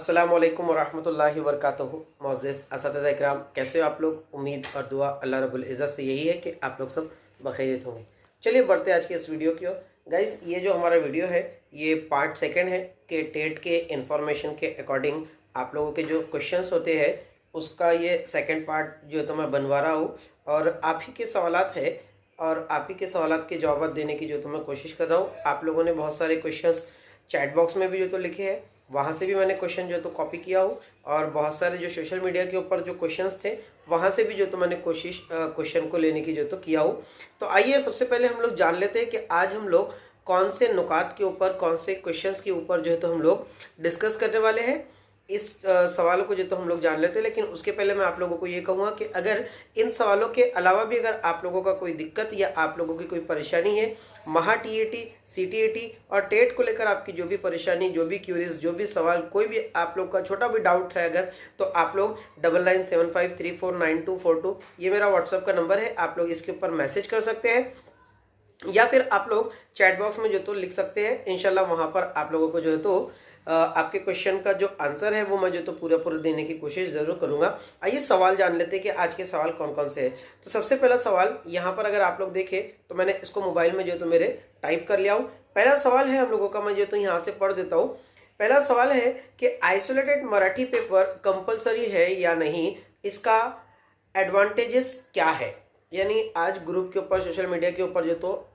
अस्सलामुअलैकुम वरहमतुल्लाहि वबरकातुहू। मुअज़्ज़िज़ असातिज़ा इकराम, कैसे हो आप लोग। उम्मीद और दुआ अल्लाह रब्बुल इज़्ज़त से यही है कि आप लोग सब बखैरियत होंगे। चलिए बढ़ते हैं आज के इस वीडियो की ओर। गाइस, ये जो हमारा वीडियो है ये पार्ट सेकंड है कि टेट के इंफॉर्मेशन के अकॉर्डिंग आप लोगों के जो क्वेश्चंस होते हैं उसका ये सेकंड पार्ट जो तो मैं बनवा रहा हूँ और आप ही के सवालात है और आप ही के सवालात के जवाब देने की जो तो मैं कोशिश कर रहा हूँ। आप लोगों ने बहुत सारे क्वेश्चंस चैट बॉक्स में भी जो तो लिखे हैं, वहाँ से भी मैंने क्वेश्चन जो तो कॉपी किया हूँ और बहुत सारे जो सोशल मीडिया के ऊपर जो क्वेश्चंस थे वहाँ से भी जो तो मैंने कोशिश क्वेश्चन को लेने की जो तो किया हूँ। तो आइए सबसे पहले हम लोग जान लेते हैं कि आज हम लोग कौन से नुकात के ऊपर, कौन से क्वेश्चंस के ऊपर जो है तो हम लोग डिस्कस करने वाले हैं। इस सवालों को जो तो हम लोग जान लेते हैं, लेकिन उसके पहले मैं आप लोगों को ये कहूँगा कि अगर इन सवालों के अलावा भी अगर आप लोगों का कोई दिक्कत या आप लोगों की कोई परेशानी है, महा टीएटी, सीटीएटी और टेट को लेकर आपकी जो भी परेशानी, जो भी क्यूरीज, जो भी सवाल, कोई भी आप लोग का छोटा भी डाउट है अगर, तो आप लोग 9975349242 ये मेरा व्हाट्सअप का नंबर है, आप लोग इसके ऊपर मैसेज कर सकते हैं या फिर आप लोग चैट बॉक्स में जो तो लिख सकते हैं। इंशाल्लाह वहाँ पर आप लोगों को जो है तो आपके क्वेश्चन का जो आंसर है वो मैं जो तो पूरा देने की कोशिश जरूर करूंगा। आइए सवाल जान लेते हैं कि आज के सवाल कौन कौन से हैं। तो सबसे पहला सवाल यहाँ पर अगर आप लोग देखें तो मैंने इसको मोबाइल में जो तो मेरे टाइप कर लिया हूँ। पहला सवाल है हम लोगों का, मैं जो तो यहाँ से पढ़ देता हूँ। पहला सवाल है कि आइसोलेटेड मराठी पेपर कंपलसरी है या नहीं, इसका एडवांटेजेस क्या है। यानी आज ग्रुप के ऊपर, सोशल मीडिया के ऊपर जो तो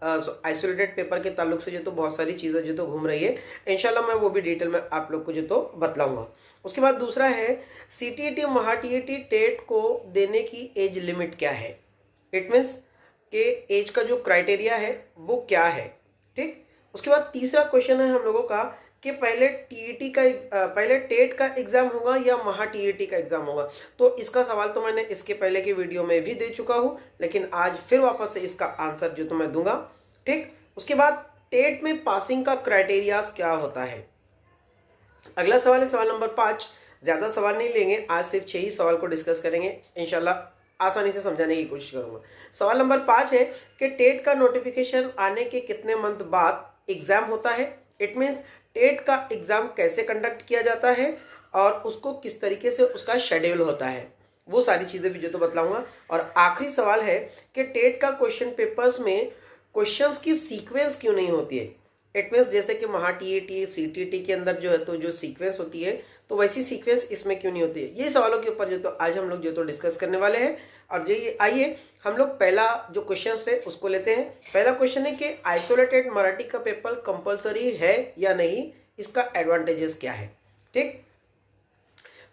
आइसोलेटेड पेपर के ताल्लुक से जो तो बहुत सारी चीज़ें जो तो घूम रही है। इंशाल्लाह मैं वो भी डिटेल में आप लोग को जो तो बतलाऊंगा। उसके बाद दूसरा है सीटीईटी, महा टीईटी, टेट को देने की एज लिमिट क्या है। इट मीन्स के एज का जो क्राइटेरिया है वो क्या है। ठीक। उसके बाद तीसरा क्वेश्चन है हम लोगों का कि पहले पहले टेट का एग्जाम होगा या महा टीईटी का एग्जाम होगा। तो इसका सवाल तो मैंने इसके पहले की वीडियो में भी दे चुका हूं, लेकिन आज फिर वापस से इसका आंसर जो तो मैं दूंगा। ठीक। उसके बाद टेट में पासिंग का क्राइटेरिया क्या होता है। अगला सवाल है सवाल नंबर 5। ज्यादा सवाल नहीं लेंगे, आज सिर्फ 6 ही सवाल को डिस्कस करेंगे, इंशाल्लाह आसानी से समझाने की कोशिश करूंगा। सवाल नंबर 5 है कि टेट का नोटिफिकेशन आने के कितने मंथ बाद एग्जाम होता है। इट मीन्स टेट का एग्जाम कैसे कंडक्ट किया जाता है और उसको किस तरीके से उसका शेड्यूल होता है, वो सारी चीजें भी जो तो बतलाऊंगा। और आखिरी सवाल है कि टेट का क्वेश्चन पेपर्स में क्वेश्चंस की सीक्वेंस क्यों नहीं होती है। इट मीन्स जैसे कि महा टीईटी, सीटीईटी के अंदर जो है तो जो सीक्वेंस होती है, तो वैसी सीक्वेंस इसमें क्यों नहीं होती है। ये सवालों के ऊपर जो तो आज हम लोग जो तो डिस्कस करने वाले हैं। और ये आइए हम लोग पहला जो क्वेश्चन है उसको लेते हैं। पहला क्वेश्चन है कि आइसोलेटेड मराठी का पेपर कंपलसरी है या नहीं, इसका एडवांटेजेस क्या है। ठीक।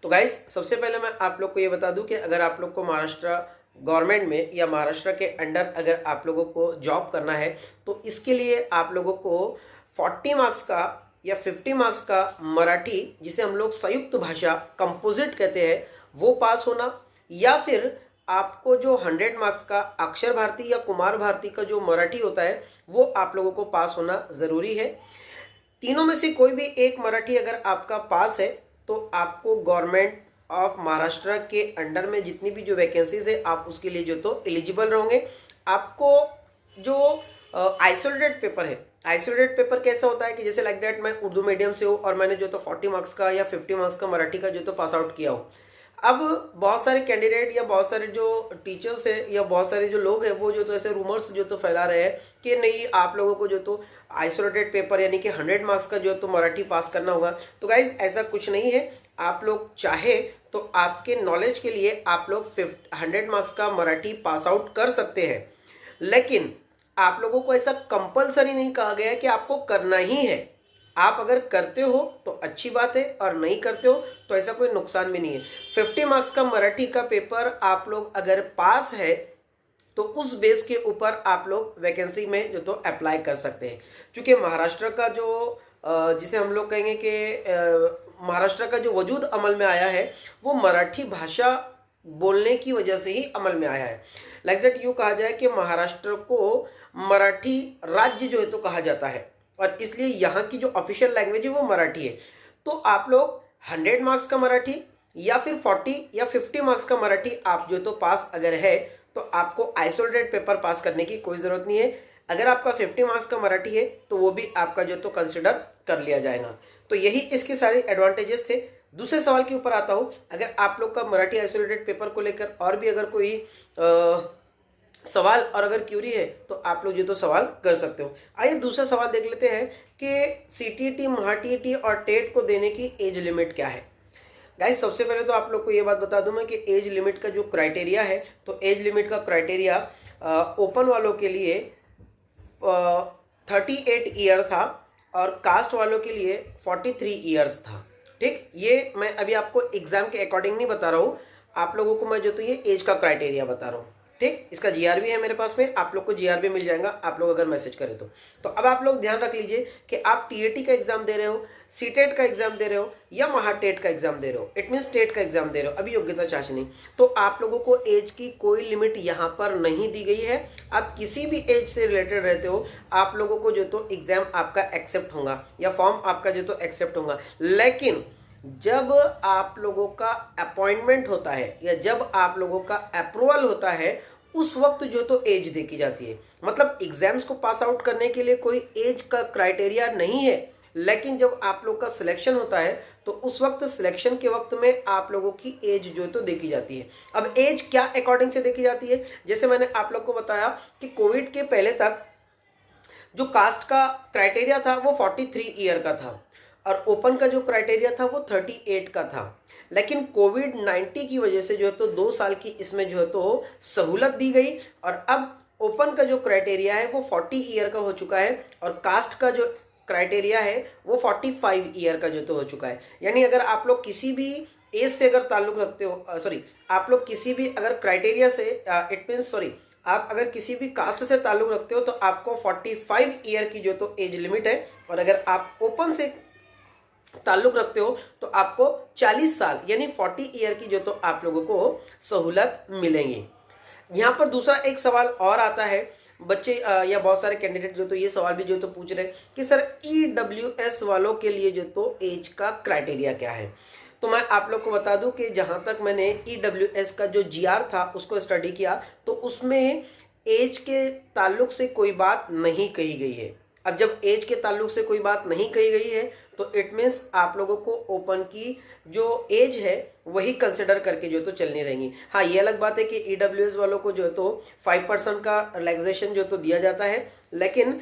तो गाइस, सबसे पहले मैं आप लोग को ये बता दूं कि अगर आप लोग को महाराष्ट्र गवर्नमेंट में या महाराष्ट्र के अंडर अगर आप लोगों को जॉब करना है तो इसके लिए आप लोगों को 40 मार्क्स का या 50 मार्क्स का मराठी, जिसे हम लोग संयुक्त भाषा कंपोजिट कहते हैं, वो पास होना, या फिर आपको जो 100 मार्क्स का अक्षर भारती या कुमार भारती का जो मराठी होता है वो आप लोगों को पास होना जरूरी है। तीनों में से कोई भी एक मराठी अगर आपका पास है तो आपको गवर्नमेंट ऑफ महाराष्ट्र के अंडर में जितनी भी जो वैकेंसीज है आप उसके लिए जो तो एलिजिबल रहोगे। आपको जो आइसोलेटेड पेपर है, आइसोलेटेड पेपर कैसा होता है कि जैसे लाइक दैट मैं उर्दू मीडियम से हूँ और मैंने जो तो 40 मार्क्स का या 50 मार्क्स का मराठी का जो तो पास आउट किया हो। अब बहुत सारे कैंडिडेट या बहुत सारे जो टीचर्स है या बहुत सारे जो लोग हैं वो जो तो ऐसे रूमर्स जो तो फैला रहे हैं कि नहीं, आप लोगों को जो तो आइसोलेटेड पेपर यानी कि 100 मार्क्स का जो तो मराठी पास करना होगा। तो गाइज ऐसा कुछ नहीं है। आप लोग चाहे तो आपके नॉलेज के लिए आप लोग 100 मार्क्स का मराठी पास आउट कर सकते हैं, लेकिन आप लोगों को ऐसा कंपलसरी नहीं कहा गया है कि आपको करना ही है। आप अगर करते हो तो अच्छी बात है और नहीं करते हो तो ऐसा कोई नुकसान भी नहीं है। 50 मार्क्स का मराठी का पेपर आप लोग अगर पास है तो उस बेस के ऊपर आप लोग वैकेंसी में जो तो अप्लाई कर सकते हैं। क्योंकि महाराष्ट्र का जो जिसे हम लोग कहेंगे कि महाराष्ट्र का जो वजूद अमल में आया है वो मराठी भाषा बोलने की वजह से ही अमल में आया है। लाइक दैट यूँ कहा जाए कि महाराष्ट्र को मराठी राज्य जो है तो कहा जाता है और इसलिए यहाँ की जो ऑफिशियल लैंग्वेज है वो मराठी है। तो आप लोग 100 मार्क्स का मराठी या फिर 40 या 50 मार्क्स का मराठी आप जो तो पास अगर है तो आपको आइसोलेटेड पेपर पास करने की कोई जरूरत नहीं है। अगर आपका 50 मार्क्स का मराठी है तो वो भी आपका जो तो कंसिडर कर लिया जाएगा। तो यही इसके सारे एडवांटेजेस थे। दूसरे सवाल के ऊपर आता हूं। अगर आप लोग का मराठी आइसोलेटेड पेपर को लेकर और भी अगर कोई सवाल और अगर क्यूरी है तो आप लोग जो तो सवाल कर सकते हो। आइए दूसरा सवाल देख लेते हैं कि सीटीईटी, महाटीईटी और टेट को देने की एज लिमिट क्या है। गाइस सबसे पहले तो आप लोग को ये बात बता दूं मैं कि एज लिमिट का जो क्राइटेरिया है, तो एज लिमिट का क्राइटेरिया ओपन वालों के लिए 38 ईयर था और कास्ट वालों के लिए 43 ईयर्स था। ठीक, ये मैं अभी आपको एग्जाम के अकॉर्डिंग नहीं बता रहा हूँ, आप लोगों को मैं जो तो ये एज का क्राइटेरिया बता रहा हूँ। ठीक, इसका जीआर भी है मेरे पास में, आप लोग को जीआर भी मिल जाएगा आप लोग अगर मैसेज करें तो अब आप लोग ध्यान रख लीजिए कि आप टीएटी का एग्जाम दे रहे हो, सीटेट का एग्जाम दे रहे हो या महाटेट का एग्जाम दे रहे हो, इट मीन्स टेट का एग्जाम दे रहे हो, अभी योग्यता चाचनी, तो आप लोगों को एज की कोई लिमिट यहाँ पर नहीं दी गई है। आप किसी भी एज से रिलेटेड रहते हो, आप लोगों को जो तो एग्जाम आपका एक्सेप्ट होगा या फॉर्म आपका जो तो एक्सेप्ट होगा। लेकिन जब आप लोगों का अपॉइंटमेंट होता है या जब आप लोगों का अप्रूवल होता है, उस वक्त जो तो एज देखी जाती है। मतलब एग्जाम्स को पास आउट करने के लिए कोई एज का क्राइटेरिया नहीं है, लेकिन जब आप लोग का सिलेक्शन होता है तो उस वक्त सिलेक्शन के वक्त में आप लोगों की एज जो तो देखी जाती है। अब एज क्या अकॉर्डिंग से देखी जाती है, जैसे मैंने आप लोग को बताया कि कोविड के पहले तक जो कास्ट का क्राइटेरिया था वो 43 ईयर का था और ओपन का जो क्राइटेरिया था वो 38 का था। लेकिन कोविड-19 की वजह से जो है तो 2 साल की इसमें जो है तो सहूलत दी गई और अब ओपन का जो क्राइटेरिया है वो 40 ईयर का हो चुका है और कास्ट का जो क्राइटेरिया है वो 45 ईयर का जो तो हो चुका है। यानी अगर आप लोग किसी भी एज से अगर ताल्लुक रखते हो, आप लोग किसी भी अगर क्राइटेरिया से इट मीन्स आप अगर किसी भी कास्ट से ताल्लुक रखते हो तो आपको 45 ईयर की जो तो एज लिमिट है और अगर आप ओपन से ताल्लुक रखते हो तो आपको 40 साल यानी 40 ईयर की जो तो आप लोगों को सहूलत मिलेंगी। यहाँ पर दूसरा एक सवाल और आता है, बच्चे या बहुत सारे कैंडिडेट जो तो ये सवाल भी जो तो पूछ रहे हैं कि सर ईडब्ल्यूएस वालों के लिए जो तो एज का क्राइटेरिया क्या है। तो मैं आप लोग को बता दूं कि जहां तक मैंने ईडब्ल्यूएस का जो जीआर था उसको स्टडी किया तो उसमें एज के ताल्लुक से कोई बात नहीं कही गई है। अब जब एज के ताल्लुक से कोई बात नहीं कही गई है तो इट मीन्स आप लोगों को ओपन की जो एज है वही कंसिडर करके जो तो चलनी रहेंगी। हाँ, ये अलग बात है कि ईडब्ल्यूएस वालों को जो है तो 5% का रिलैक्सेशन जो तो दिया जाता है, लेकिन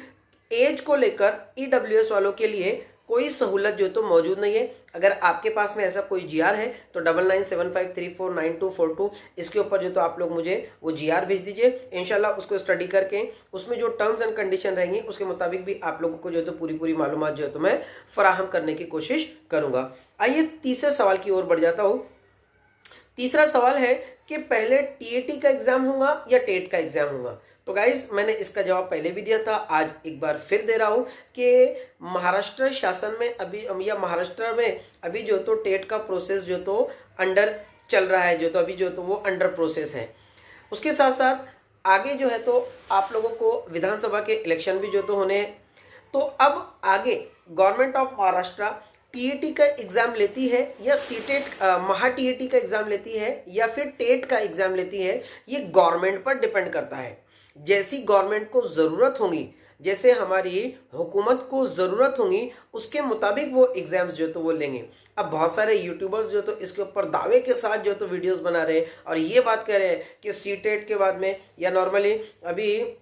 एज को लेकर ईडब्ल्यूएस वालों के लिए कोई सहूलत जो तो मौजूद नहीं है। अगर आपके पास में ऐसा कोई जीआर है तो 9975349242 इसके ऊपर जो तो आप लोग मुझे वो जीआर भेज दीजिए। इंशाल्लाह उसको स्टडी करके उसमें जो टर्म्स एंड कंडीशन रहेंगी उसके मुताबिक भी आप लोगों को जो तो पूरी मालूमात जो है तो मैं फराहम करने की कोशिश करूंगा। आइए तीसरे सवाल की ओर बढ़ जाता हूं। तीसरा सवाल है कि पहले टीएटी का एग्जाम होगा या टेट का एग्जाम होगा। तो गाइस मैंने इसका जवाब पहले भी दिया था, आज एक बार फिर दे रहा हूं कि महाराष्ट्र शासन में अभी या महाराष्ट्र में अभी जो तो टेट का प्रोसेस जो तो अंडर चल रहा है, जो तो अभी जो तो वो अंडर प्रोसेस है। उसके साथ साथ आगे जो है तो आप लोगों को विधानसभा के इलेक्शन भी जो तो होने हैं। तो अब आगे गवर्नमेंट ऑफ महाराष्ट्र टीएटी का एग्जाम लेती है या सीटेट महा टीएटी का एग्जाम लेती है या फिर टेट का एग्जाम लेती है, ये गवर्नमेंट पर डिपेंड करता है। जैसी गवर्नमेंट को जरूरत होगी, जैसे हमारी हुकूमत को जरूरत होगी, उसके मुताबिक वो एग्जाम्स जो तो वो लेंगे। अब बहुत सारे यूट्यूबर्स जो तो इसके ऊपर दावे के साथ जो तो वीडियोस बना रहे हैं और ये बात कह रहे हैं कि सीटेट के बाद में या नॉर्मली अभी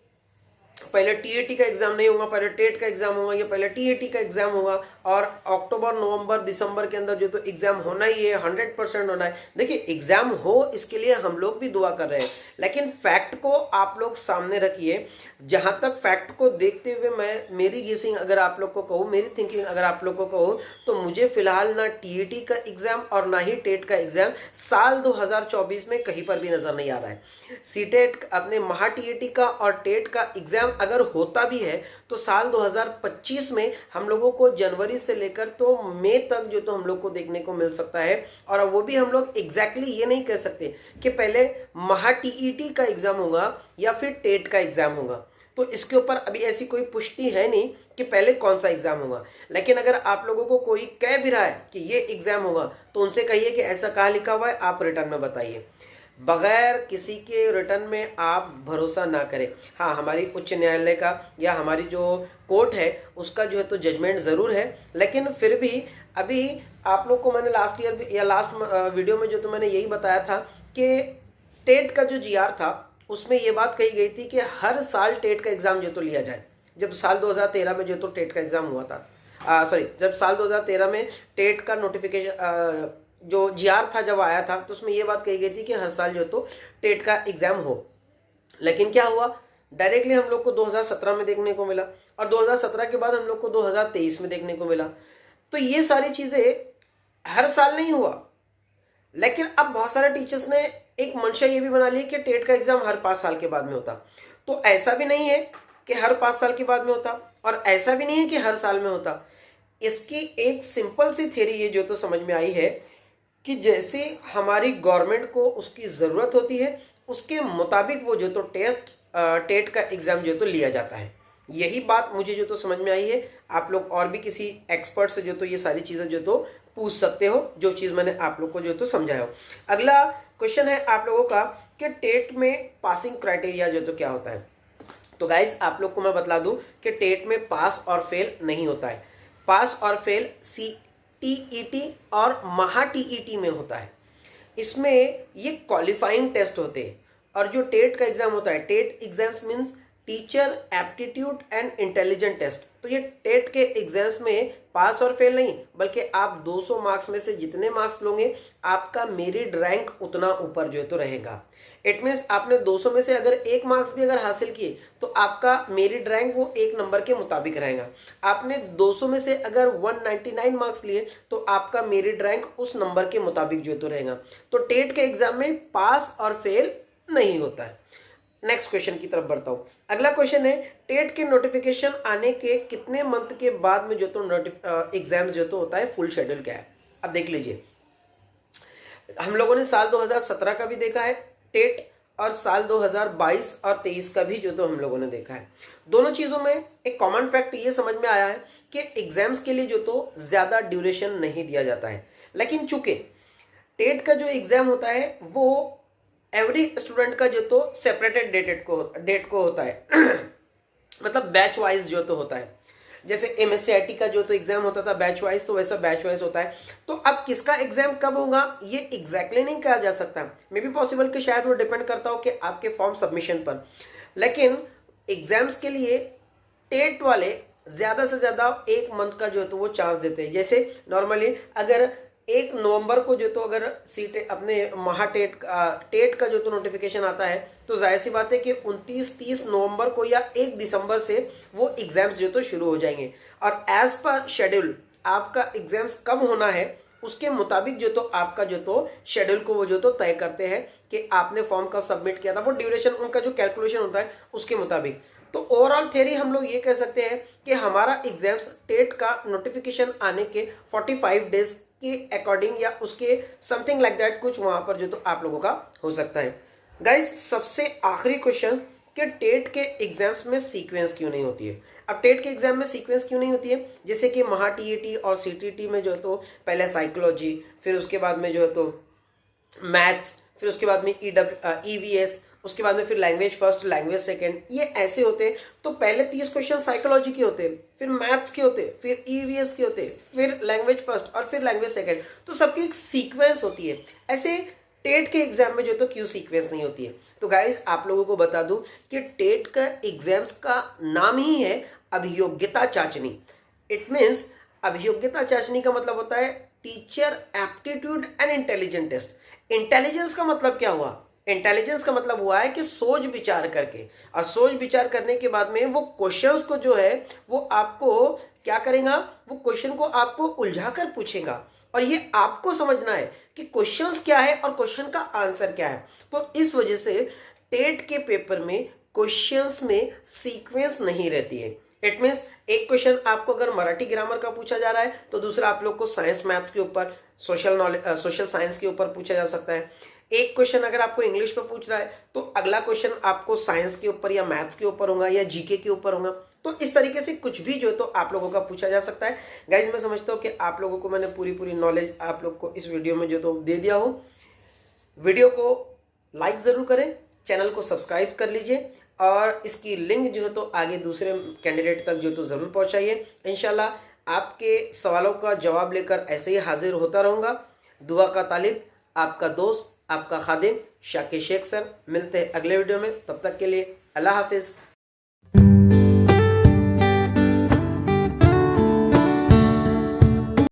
पहले टीएटी का एग्जाम नहीं होगा, पहले टेट का एग्जाम होगा या पहले टीएटी का एग्जाम होगा और अक्टूबर नवंबर दिसंबर के अंदर जो तो एग्जाम होना ही है, 100% होना है। देखिए एग्जाम हो इसके लिए हम लोग भी दुआ कर रहे हैं, लेकिन फैक्ट को आप लोग सामने रखिए। जहां तक फैक्ट को देखते हुए मैं मेरी गेसिंग अगर आप लोग को कहूँ, मेरी थिंकिंग अगर आप लोग को कहूँ तो मुझे फिलहाल ना टीएटी का एग्जाम और ना ही टेट का एग्जाम साल 2024 में कहीं पर भी नजर नहीं आ रहा है। सीटेट अपने महा टीएटी का और टेट का एग्जाम अगर होता भी है तो साल 2025 में हम लोगों को जनवरी से लेकर तो मई तक जो तो हम लोग को देखने को मिल सकता है। और वो भी हम लोग एग्जैक्टली ये नहीं कह सकते कि पहले महा टीईटी का एग्जाम होगा या फिर टेट का एग्जाम होगा। तो इसके ऊपर अभी ऐसी कोई पुष्टि है नहीं कि पहले कौन सा एग्जाम होगा। लेकिन अगर आप लोगों को कोई कह भी रहा है कि ये एग्जाम होगा तो उनसे कहिए कि ऐसा कहाँ लिखा हुआ है, आप रिटर्न में बताइए। बगैर किसी के रिटर्न में आप भरोसा ना करें। हाँ, हमारी उच्च न्यायालय का या हमारी जो कोर्ट है उसका जो है तो जजमेंट ज़रूर है, लेकिन फिर भी अभी आप लोग को मैंने लास्ट ईयर या लास्ट वीडियो में जो तो मैंने यही बताया था कि टेट का जो जीआर था उसमें ये बात कही गई थी कि हर साल टेट का एग्जाम जो तो लिया जाए। जब साल 2013 में जो तो टेट का एग्जाम हुआ था, सॉरी, जब साल 2013 में टेट का नोटिफिकेशन जो जीआर था जब आया था, तो उसमें ये बात कही गई थी कि हर साल जो तो टेट का एग्जाम हो। लेकिन क्या हुआ, डायरेक्टली हम लोग को 2017 में देखने को मिला और 2017 के बाद हम लोग को 2023 में देखने को मिला। तो ये सारी चीजें हर साल नहीं हुआ। लेकिन अब बहुत सारे टीचर्स ने एक मंशा ये भी बना ली कि टेट का एग्जाम हर 5 साल के बाद में होता। तो ऐसा भी नहीं है कि हर 5 साल के बाद में होता और ऐसा भी नहीं है कि हर साल में होता। इसकी एक सिंपल सी थ्योरी ये जो तो समझ में आई है कि जैसे हमारी गवर्नमेंट को उसकी जरूरत होती है उसके मुताबिक वो जो तो टेट का एग्जाम जो तो लिया जाता है। यही बात मुझे जो तो समझ में आई है। आप लोग और भी किसी एक्सपर्ट से जो तो ये सारी चीजें जो तो पूछ सकते हो, जो चीज मैंने आप लोग को जो तो समझाया हो। अगला क्वेश्चन है आप लोगों का कि टेट में पासिंग क्राइटेरिया जो तो क्या होता है। तो गाइस आप लोग को मैं बता दूं कि टेट में पास और फेल नहीं होता है। पास और फेल CTET और महा TET में होता है। इसमें ये क्वालिफाइंग टेस्ट होते हैं। और जो टेट का एग्जाम होता है, TET exams means teacher aptitude and intelligent test. तो ये टेट के एग्जाम्स में पास और फेल नहीं, बल्कि आप 200 मार्क्स में से जितने मार्क्स लोगे आपका मेरिट रैंक उतना ऊपर जो है तो रहेगा। इट मीन्स आपने 200 में से अगर 1 मार्क्स भी अगर हासिल किए तो आपका मेरिट रैंक वो 1 नंबर के मुताबिक रहेगा। आपने 200 में से अगर 199 मार्क्स लिए तो आपका मेरिट रैंक उस नंबर के मुताबिक जो तो रहेगा। तो टेट के एग्जाम में पास और फेल नहीं होता है। नेक्स्ट क्वेश्चन की तरफ बढ़ता हूं। अगला क्वेश्चन है टेट के नोटिफिकेशन आने के कितने मंथ के बाद में जो तो एग्जाम जो तो होता है, फुल शेड्यूल क्या है। अब देख लीजिए, हम लोगों ने साल 2017 का भी देखा है टेट और साल 2022 और 23 का भी जो तो हम लोगों ने देखा है। दोनों चीजों में एक कॉमन फैक्ट ये समझ में आया है कि एग्जाम्स के लिए जो तो ज्यादा ड्यूरेशन नहीं दिया जाता है। लेकिन चूंकि टेट का जो एग्जाम होता है वो एवरी स्टूडेंट का जो तो सेपरेटेड डेट को होता है मतलब बैच वाइज जो तो होता है। जैसे MSc का जो तो एग्जाम होता था बैच वाइज, तो वैसा बैच वाइज होता है। तो अब किसका एग्जाम कब होगा ये एग्जैक्टली नहीं कहा जा सकता। मे बी पॉसिबल कि शायद वो डिपेंड करता हो कि आपके फॉर्म सबमिशन पर। लेकिन एग्जाम्स के लिए टेट वाले ज्यादा से ज्यादा 1 मंथ का जो है तो वो चांस देते हैं। जैसे नॉर्मली अगर 1 नवंबर को जो तो अगर सीट अपने टेट का जो तो नोटिफिकेशन आता है तो जाहिर सी बात है कि 29-30 नवंबर को या 1 दिसंबर से वो एग्जाम्स जो तो शुरू हो जाएंगे। और एज पर शेड्यूल आपका एग्जाम्स कब होना है उसके मुताबिक जो तो आपका जो तो शेड्यूल को वो जो तो तय करते हैं कि आपने फॉर्म कब सबमिट किया था। वो ड्यूरेशन उनका जो कैलकुलेशन होता है उसके मुताबिक। तो ओवरऑल थ्योरी हम लोग ये कह सकते हैं कि हमारा एग्जाम्स टेट का नोटिफिकेशन आने के 45 डेज के अकॉर्डिंग या उसके समथिंग लाइक दैट कुछ वहां पर जो तो आप लोगों का हो सकता है। गाइस सबसे आखिरी क्वेश्चन कि टेट के एग्जाम्स में सीक्वेंस क्यों नहीं होती है। अब टेट के एग्जाम में सीक्वेंस क्यों नहीं होती है, जैसे कि महा TET और CTT में जो है तो पहले साइकोलॉजी, फिर उसके बाद में जो है तो मैथ्स, फिर उसके बाद में EVS, उसके बाद में फिर लैंग्वेज फर्स्ट लैंग्वेज सेकंड, ये ऐसे होते हैं। तो पहले 30 क्वेश्चन साइकोलॉजी के होते हैं, फिर मैथ्स के होते हैं, फिर EVS के होते हैं, फिर लैंग्वेज फर्स्ट और फिर लैंग्वेज सेकंड। तो सबकी एक सीक्वेंस होती है। ऐसे टेट के एग्जाम में जो तो क्यों सीक्वेंस नहीं होती है। तो गाइस आप लोगों को बता दूं कि टेट का एग्जाम्स का नाम ही है अभियोग्यता चाचनी। इट मीन्स अभियोग्यता चाचनी का मतलब होता है teacher aptitude and intelligent test. Intelligence का मतलब क्या हुआ, इंटेलिजेंस का मतलब हुआ है कि सोच विचार करके, और सोच विचार करने के बाद में वो क्वेश्चंस को जो है वो आपको क्या करेगा, वो क्वेश्चन को आपको उलझा कर पूछेगा और ये आपको समझना है कि क्वेश्चंस क्या है और क्वेश्चन का आंसर क्या है। तो इस वजह से टेट के पेपर में क्वेश्चंस में सीक्वेंस नहीं रहती है। इट मीन्स एक क्वेश्चन आपको अगर मराठी ग्रामर का पूछा जा रहा है तो दूसरा आप लोग को साइंस मैथ्स के ऊपर, सोशल साइंस के ऊपर पूछा जा सकता है। एक क्वेश्चन अगर आपको इंग्लिश पे पूछ रहा है तो अगला क्वेश्चन आपको साइंस के ऊपर या मैथ्स के ऊपर होगा या जीके के ऊपर होगा। तो इस तरीके से कुछ भी जो तो आप लोगों का पूछा जा सकता है। गाइज मैं समझता हूँ कि आप लोगों को मैंने पूरी नॉलेज आप लोग को इस वीडियो में जो तो दे दिया हूँ। वीडियो को लाइक जरूर करें, चैनल को सब्सक्राइब कर लीजिए और इसकी लिंक जो है तो आगे दूसरे कैंडिडेट तक जो तो जरूर पहुंचाइए। इंशाल्लाह आपके सवालों का जवाब लेकर ऐसे ही हाजिर होता रहूँगा। दुआ का तालिब, आपका दोस्त, आपका खादिम शाकिर शेख सर। मिलते हैं अगले वीडियो में, तब तक के लिए अल्लाह हाफिज़।